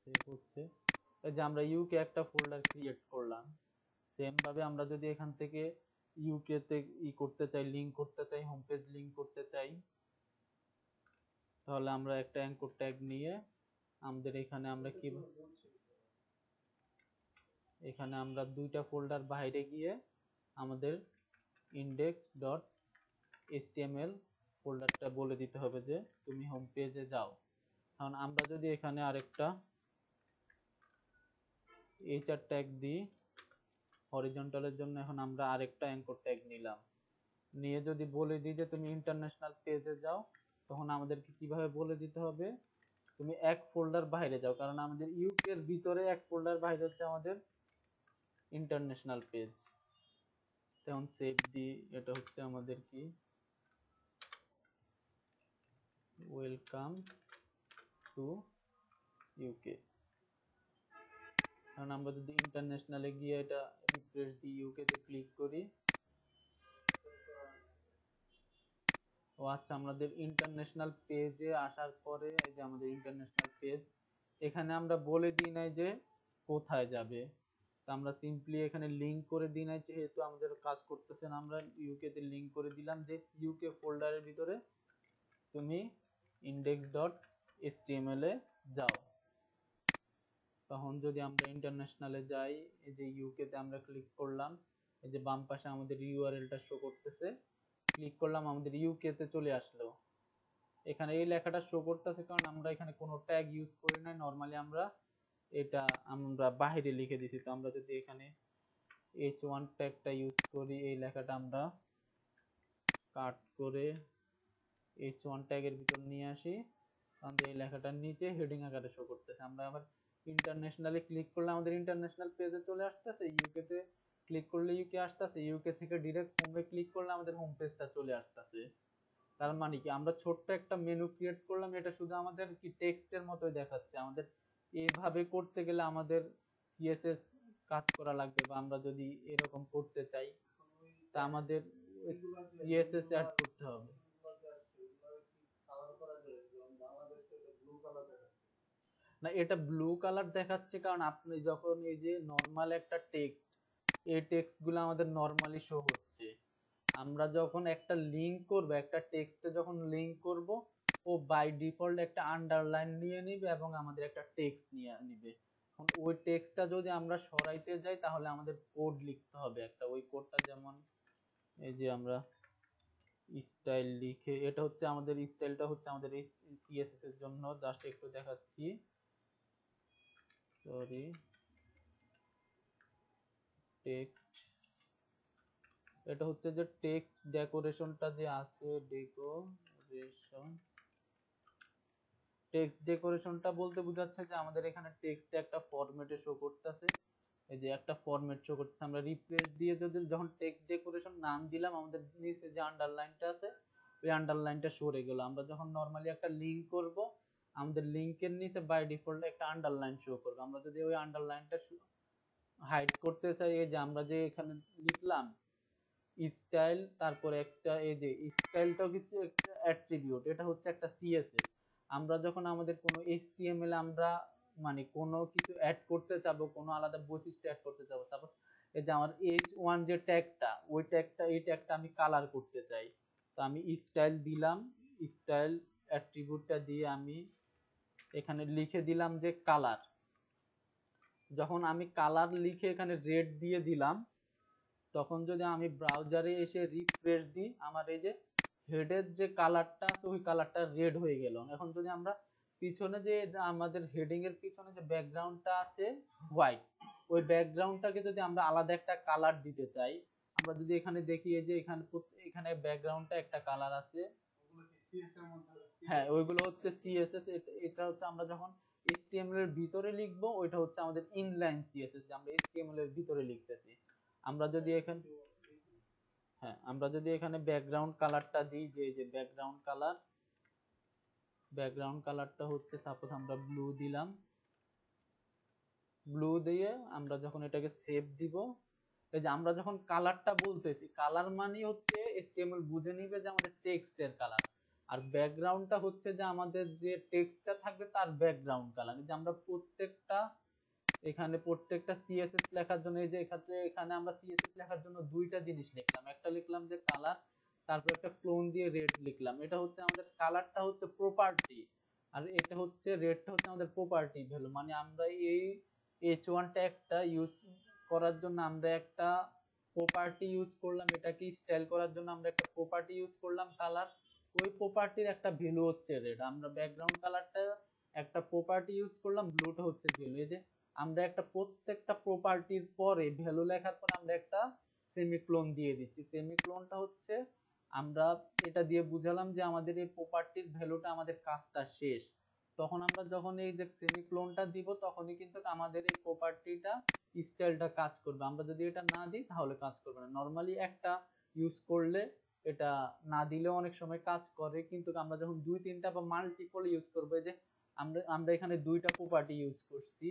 Save হচ্ছে। এই যে আমরা ইউকে একটা ফোল্ডার ক্রিয়েট করলাম, সেম ভাবে আমরা যদি এখান থেকে ইউকে তে করতে চাই, লিংক করতে চাই, হোম পেজ লিংক করতে চাই, তাহলে আমরা একটা অ্যাঙ্কর ট্যাগ নিয়ে আমাদের এখানে আমরা দুইটা ফোল্ডার বাইরে গিয়ে আমাদের index.html ফোল্ডারটা বলে দিতে হবে যে তুমি হোম পেজে যাও। কারণ আমরা যদি এখানে আরেকটা এইচআর ট্যাগ দিই হরিজন্টালের জন্য, এখন আমরা আরেকটা অ্যাঙ্কর ট্যাগ নিলাম, নিয়ে যদি বলে দিই যে তুমি ইন্টারন্যাশনাল পেজে যাও, তখন আমাদেরকে কিভাবে বলে দিতে হবে, তুমি এক ফোল্ডার বাইরে যাও, কারণ আমাদের ইউকে এর ভিতরে এক ফোল্ডার বাইরে হচ্ছে আমাদের ইন্টারন্যাশনাল পেজ। তখন সেভ দিই, এটা হচ্ছে আমাদের কি ওয়েলকাম টু ইউকে। কারণ আমরা যদি ইন্টারন্যাশনালে গিয়ে এটা রিফ্রেশ দিই, ইউকে তে ক্লিক করি, ও আচ্ছা, আমাদের ইন্টারন্যাশনাল পেজে আসার পরে এই যে আমাদের ইন্টারন্যাশনাল পেজ, এখানে আমরা বলে দিই নাই যে কোথায় যাবে, তো আমরা সিম্পলি এখানে লিংক করে দিই নাই, যেহেতু আমাদের কাজ করতেছে না, আমরা ইউকে তে লিংক করে দিলাম যে ইউকে ফোল্ডারের ভিতরে তুমি index.html এ যাও। তখন যদি আমরা ইন্টারন্যাশনালে যাই, এই যে ইউকে তে আমরা ক্লিক করলাম, এই যে বাম পাশে আমাদের ইউআরএলটা শো করতেছে, ক্লিক করলাম, আমাদের ইউকে তে চলে আসলো। এখানে এই লেখাটা শো করতেছে কারণ আমরা এখানে কোনো ট্যাগ ইউজ করি নাই, নরমালি আমরা বাইরে লিখে দিছি। তো আমরা যদি এখানে h1 ট্যাগটা ইউজ করি, এই লেখাটা আমরা কাট করে h1 ট্যাগের ভিতর নিয়ে আসি, আমাদের এই লেখাটার নিচে হেডিং আকারে শো করতেছে। আমরা আবার ইন্টারন্যাশনালে ক্লিক করলে আমাদের ইন্টারন্যাশনাল পেজে চলে আসতেছে, ইউকে তে ক্লিক করলে ইউকে আসতেছে, ইউকে থেকে ডিরেক্ট হোমে ক্লিক করলে আমাদের হোম পেজটা চলে আসতেছে। তার মানে কি, আমরা ছোট্ট একটা মেনু ক্রিয়েট করলাম, এটা শুধু আমাদের কি টেক্সটের মতোই দেখাচ্ছে। আমাদের এইভাবে করতে গেলে আমাদের সিএসএস কাজ করা লাগবে, বা আমরা যদি এরকম করতে চাই তা আমাদের সিএসএস অ্যাড করতে হবে। না, এটা ব্লু কালার দেখাচ্ছে কারণ আপনি যখন এই যে নর্মাল একটা টেক্সট, এই টেক্সট গুলো আমাদের নর্মালি শো হচ্ছে। আমরা যখন একটা লিংক করব, একটা টেক্সটে যখন লিংক করব, ও বাই ডিফল্ট একটা আন্ডারলাইন নিয়ে নিবে এবং আমাদের একটা টেক্সট নিয়ে নিবে। এখন ওই টেক্সটটা যদি আমরা সরাইতে যাই, তাহলে আমাদের কোড লিখতে হবে একটা, ওই কোডটা যেমন এই যে আমরা স্টাইল লিখে, এটা হচ্ছে আমাদের স্টাইলটা হচ্ছে আমাদের সিএসএস এর জন্য, জাস্ট একটু দেখাচ্ছি, সরি, টেক্সট, এটা হচ্ছে যে টেক্সট ডেকোরেশনটা যে আছে, টেক্সট ডেকোরেশনটা বলতে বোঝাচ্ছে যে আমাদের এখানে টেক্সটে একটা ফরম্যাটে শো করতেছে, এই যে একটা ফরম্যাট শো করতেছে। আমরা রিফ্রেশ দিয়ে যদি যখন টেক্সট ডেকোরেশন নাম দিলাম, আমাদের নিচে যে আন্ডারলাইনটা আছে, ওই আন্ডারলাইনটা সরে গেল। আমরা যখন নরমালি একটা লিংক করব, আমাদের লিংকের নিচে বাই ডিফল্ট একটা আন্ডারলাইন শো করবে। আমরা যদি ওই আন্ডারলাইনটা হাইড করতে চাই, এই যে আমরা যে এখানে লিখলাম স্টাইল, তারপরে একটা এই যে স্টাইলটাও কিছু একটা অ্যাট্রিবিউট, এটা হচ্ছে একটা সিএসএস। আমরা যখন আমাদের কোনো এইচটিএমএল আমরা মানে কোনো কিছু অ্যাড করতে চাবো, কোনো আলাদা বৈশিষ্ট্য অ্যাড করতে চাবো, সাপোজ এই যে আমার h1 যে ট্যাগটা, ওই ট্যাগটা, এই ট্যাগটা আমি কালার করতে চাই, তো আমি স্টাইল দিলাম, স্টাইল অ্যাট্রিবিউটটা দিয়ে আমি এখানে লিখে দিলাম যে কালার। যখন আমি কালার লিখে এখানে রেড দিয়ে দিলাম, তখন যদি আমি ব্রাউজারে এসে রিফ্রেশ দিই, আমার এই যে হেডের যে কালারটা আছে, ওই কালারটা রেড হয়ে গেল। এখন যদি আমরা পিছনে যে আমাদের হেডিং এর পিছনে যে ব্যাকগ্রাউন্ডটা আছে হোয়াইট, ওই ব্যাকগ্রাউন্ডটাকে যদি আমরা আলাদা একটা কালার দিতে চাই, আমরা যদি এখানে দেখি এই যে এখানে এখানে ব্যাকগ্রাউন্ডটা একটা কালার আছে, হ্যাঁ ওইগুলো হচ্ছে সিএসএস। এটা হচ্ছে আমরা যখন এইচটিএমএল এর ভিতরে লিখবো, ওইটা হচ্ছে আমাদের ইনলাইন সিএসএস, যে আমরা এইচটিএমএল এর ভিতরে লিখতেছি। আমরা যদি এখানে, হ্যাঁ আমরা যদি এখানে ব্যাকগ্রাউন্ড কালারটা দিই, যে এই যে ব্যাকগ্রাউন্ড কালার, ব্যাকগ্রাউন্ড কালারটা হচ্ছে সাপোজ আমরা ব্লু দিলাম, ব্লু দিয়ে আমরা যখন এটাকে সেভ দিব, এই যে আমরা যখন কালারটা বলতেছি, কালার মানে হচ্ছে এইচটিএমএল বুঝে নিবে যে আমাদের টেক্সটের কালার। আর ব্যাকগ্রাউন্ডটা হচ্ছে যে আমাদের যে টেক্সটটা থাকবে তার ব্যাকগ্রাউন্ড কালার। যে আমরা প্রত্যেকটা সিএসএস লেখার জন্য, এই যে এখানে আমরা সিএসএস লেখার জন্য দুইটা জিনিস লিখলাম, একটা লিখলাম যে কালার, তারপর একটা ক্লোন দিয়ে রেড লিখলাম। এটা হচ্ছে আমাদের কালারটা হচ্ছে প্রপার্টি, আর এটা হচ্ছে রেডটা হচ্ছে আমাদের প্রপার্টি ভ্যালু। মানে আমরা এই H1 ট্যাগটা ইউজ করার জন্য আমরা একটা প্রপার্টি ইউজ করলাম, এটাকে স্টাইল করার জন্য আমরা একটা প্রপার্টি ইউজ করলাম কালার, ওই প্রপার্টির একটা ভ্যালু হচ্ছে রেড। আমরা ব্যাকগ্রাউন্ড কালারটা একটা প্রপার্টি ইউজ করলাম, ব্লুটা হচ্ছে ভ্যালু। এই যে আমরা একটা প্রত্যেকটা প্রপার্টির পরে ভ্যালু লেখার পরে আমরা একটা সেমিক্লোন দিয়ে দিচ্ছি। সেমিক্লোনটা হচ্ছে আমরা এটা দিয়ে বুঝালাম যে আমাদের এই প্রপার্টির ভ্যালুটা আমাদের কাজটা শেষ। তখন আমরা যখন এই যে সেমিক্লোনটা দিব তখনই কিন্তু আমাদের এই প্রপার্টিটা স্টাইলটা কাজ করবে। আমরা যদি এটা না দিই তাহলে কাজ করবে না। নরমালি একটা ইউজ করলে এটা না দিলেও অনেক সময় কাজ করে, কিন্তু আমরা যখন দুই তিনটা বা মাল্টিপল ইউজ করবো, যে আমরা এখানে দুইটা প্রপার্টি ইউজ করছি,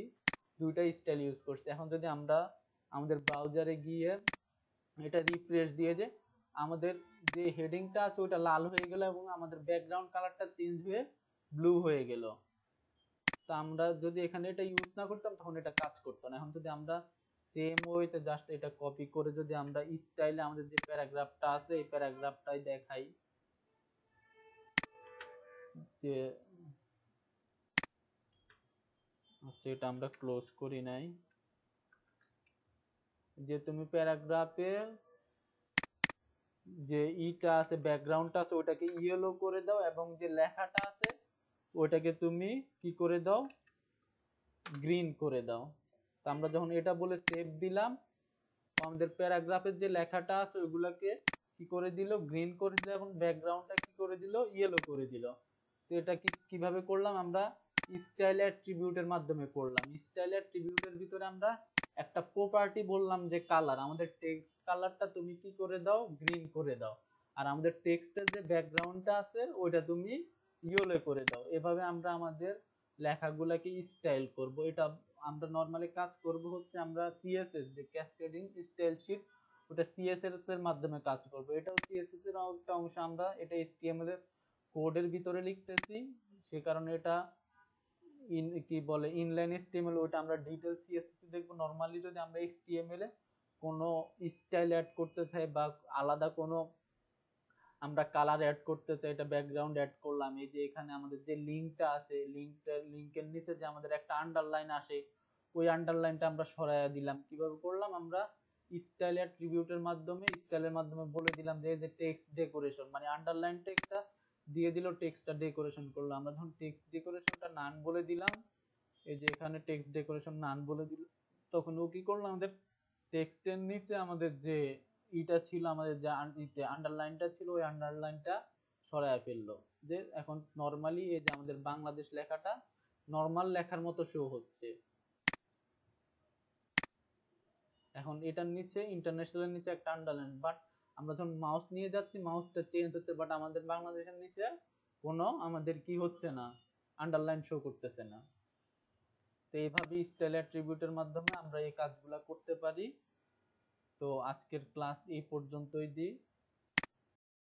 দুইটা স্টাইল ইউজ করছি। এখন যদি আমরা আমাদের ব্রাউজারে গিয়ে এটা রিফ্রেশ দিয়ে যে আমাদের যে হেডিংটা আছে ওটা লাল হয়ে গেল এবং আমাদের ব্যাকগ্রাউন্ড কালারটা চেঞ্জ হয়ে ব্লু হয়ে গেল। তো আমরা যদি এখানে এটা ইউজ না করতাম তখন এটা কাজ করতো না। এখন যদি আমরা সেম ওয়েতে জাস্ট এটা কপি করে যদি আমরা স্টাইলে আমাদের যে প্যারাগ্রাফটা আছে এই প্যারাগ্রাফটাই দেখাই, যে আচ্ছা এটা আমরা ক্লোজ করি নাই, যে তুমি প্যারাগ্রাফে যে ইটা আছে ব্যাকগ্রাউন্ডটা আছে ওটাকে ইয়েলো করে দাও এবং যে লেখাটা আছে ওটাকে তুমি কি করে দাও, গ্রিন করে দাও। তো আমরা যখন এটা বলে সেভ দিলাম, আমাদের প্যারাগ্রাফের যে লেখাটা আছে ওইগুলাকে কি করে দিল, গ্রিন করে দিল, এবং ব্যাকগ্রাউন্ডটা কি করে দিল, ইয়েলো করে দিল। তো এটা কিভাবে করলাম, আমরা স্টাইল অ্যাট্রিবিউটের মাধ্যমে করলাম। স্টাইল অ্যাট্রিবিউটের ভিতরে আমরা একটা প্রপার্টি বললাম যে কালার, আমাদের টেক্সট কালারটা তুমি কি করে দাও, গ্রিন করে দাও, আর আমাদের টেক্সটের যে ব্যাকগ্রাউন্ডটা আছে ওইটা তুমি ইয়েলো করে দাও। এভাবে আমরা আমাদের লেখাগুলাকে স্টাইল করব। এটা আমরা নরমালি কাজ করব হচ্ছে আমরা সিএসএস যে ক্যাসকেডিং স্টাইল শীট, ওটা সিএসএস এর মাধ্যমে কাজ করব। এটাও সিএসএস এর একটা অংশ, আমরা এটা এইচটিএমএল এর কোডের ভিতরে লিখতেছি, সে কারণে এটা কি বলে ইনলাইন এইচটিএমএল, ওটা আমরা ডিটেইল সিএসএস এ দেখব। নরমালি যদি আমরা এইচটিএমএল এ কোনো স্টাইল অ্যাড করতে চাই বা আলাদা কোনো আমরা কালার অ্যাড করতে চাই, এটা ব্যাকগ্রাউন্ড অ্যাড করলাম। এই যে এখানে আমাদের যে লিঙ্কটা আছে, লিঙ্কের নিচে যে আমাদের একটা আন্ডারলাইন আসে, ওই আন্ডারলাইনটা আমরা সরাইয়া দিলাম। কিভাবে করলাম, আমরা স্টাইল অ্যাট্রিবিউটের মাধ্যমে, স্টাইলের মাধ্যমে বলে দিলাম যে টেক্সট ডেকোরেশন, মানে আন্ডারলাইন টেক্সটটা দিয়ে দিল, টেক্সটটা ডেকোরেশন করলো। আমরা যখন টেক্সট ডেকোরেশনটা নান বলে দিলাম, এই যে এখানে টেক্সট ডেকোরেশন নান বলে দিল, তখন ও কি করলো, আমাদের টেক্সটের নিচে আমাদের যে ইটা ছিল, আমাদের যে আন্ডারলাইনটা ছিল ওই আন্ডারলাইনটা সরায় ফেললো। যে এখন নরমালি এই যে আমাদের বাংলাদেশ লেখাটা নরমাল লেখার মতো শো হচ্ছে। এখন এটার নিচে ইন্টারন্যাশনালের নিচে একটা আন্ডারলাইন, বাট আমরা যখন মাউস নিয়ে যাচ্ছি মাউসটা চেঞ্জ হচ্ছে, বাট আমাদের বাংলাদেশের নিচে কোনো আমাদের কি হচ্ছে না, আন্ডারলাইন শো করতেছে না। তো এইভাবে স্টাইল অ্যাট্রিবিউটের মাধ্যমে আমরা এই কাজগুলা করতে পারি। তো আজকের ক্লাস এই পর্যন্তই দিই।